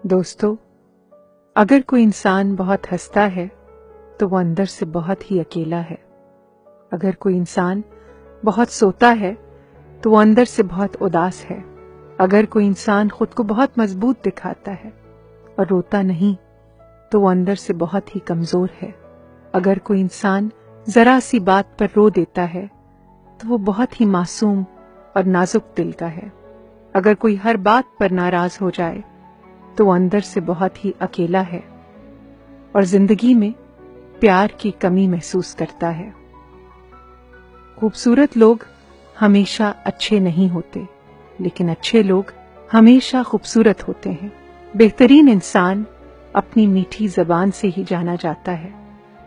دوستو، اگر کوئی انسان بہت ہنستا ہے تو وہ اندر سے بہت ہی اکیلا ہے۔ اگر کوئی انسان بہت سوتا ہے تو وہ اندر سے بہت اداس ہے۔ اگر کوئی انسان خود کو بہت مضبوط دکھاتا ہے اور روتا نہیں تو وہ اندر سے بہت ہی کمزور ہے۔ اگر کوئی انسان ذرا سی بات پر رو دیتا ہے تو وہ بہت ہی معصوم اور نازک دل کا ہے۔ اگر کوئی ہر بات پر ناراض ہو جائے تو وہ اندر سے بہت ہی اکیلا ہے اور زندگی میں پیار کی کمی محسوس کرتا ہے۔ خوبصورت لوگ ہمیشہ اچھے نہیں ہوتے، لیکن اچھے لوگ ہمیشہ خوبصورت ہوتے ہیں۔ بہترین انسان اپنی میٹھی زبان سے ہی جانا جاتا ہے،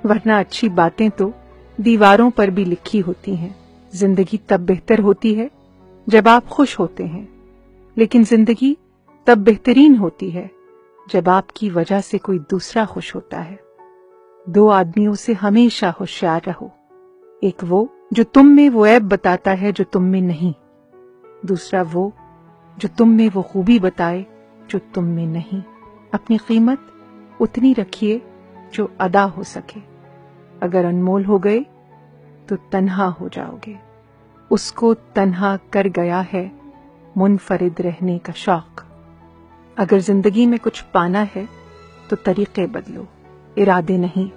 ورنہ اچھی باتیں تو دیواروں پر بھی لکھی ہوتی ہیں۔ زندگی تب بہتر ہوتی ہے جب آپ خوش ہوتے ہیں، لیکن زندگی تب بہترین ہوتی ہے جب آپ کی وجہ سے کوئی دوسرا خوش ہوتا ہے۔ دو آدمیوں سے ہمیشہ ہوشیار رہو، ایک وہ جو تم میں وہ عیب بتاتا ہے جو تم میں نہیں، دوسرا وہ جو تم میں وہ خوبی بتائے جو تم میں نہیں۔ اپنی قیمت اتنی رکھیے جو ادا ہو سکے، اگر انمول ہو گئے تو تنہا ہو جاؤ گے۔ اس کو تنہا کر گیا ہے منفرد رہنے کا شوق۔ اگر زندگی میں کچھ پانا ہے تو طریقے بدلو، ارادے نہیں۔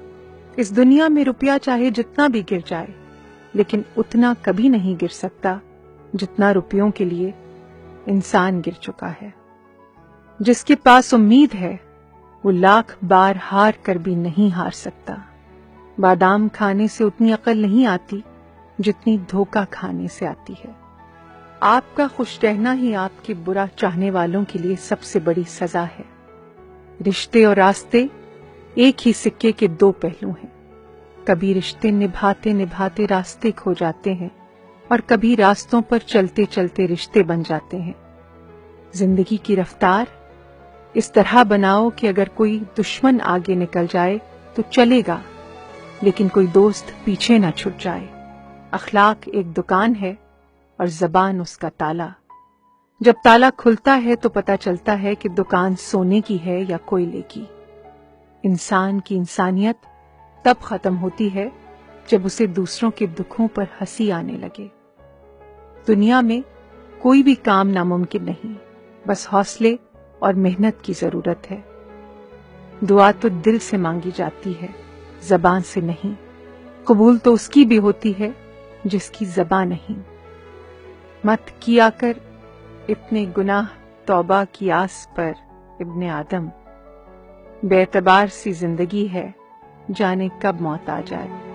اس دنیا میں روپیہ چاہے جتنا بھی گر جائے، لیکن اتنا کبھی نہیں گر سکتا جتنا روپیوں کے لیے انسان گر چکا ہے۔ جس کے پاس امید ہے وہ لاکھ بار ہار کر بھی نہیں ہار سکتا۔ بادام کھانے سے اتنی عقل نہیں آتی جتنی دھوکہ کھانے سے آتی ہے۔ آپ کا خوش رہنا ہی آپ کے برا چاہنے والوں کے لیے سب سے بڑی سزا ہے۔ رشتے اور راستے ایک ہی سکے کے دو پہلو ہیں۔ کبھی رشتے نبھاتے نبھاتے راستے کھو جاتے ہیں اور کبھی راستوں پر چلتے چلتے رشتے بن جاتے ہیں۔ زندگی کی رفتار اس طرح بناؤ کہ اگر کوئی دشمن آگے نکل جائے تو چلے گا، لیکن کوئی دوست پیچھے نہ چھٹ جائے۔ اخلاق ایک دکان ہے اور زبان اس کا تالا۔ جب تالا کھلتا ہے تو پتہ چلتا ہے کہ دکان سونے کی ہے یا کوئلے کی۔ انسان کی انسانیت تب ختم ہوتی ہے جب اسے دوسروں کے دکھوں پر ہنسی آنے لگے۔ دنیا میں کوئی بھی کام ناممکن نہیں، بس حوصلے اور محنت کی ضرورت ہے۔ دعا تو دل سے مانگی جاتی ہے، زبان سے نہیں۔ قبول تو اس کی بھی ہوتی ہے جس کی زبان نہیں۔ مت کیا کر اتنے گناہ توبہ کی آس پر ابن آدم، بے اعتبار سی زندگی ہے، جانے کب موت آ جائے۔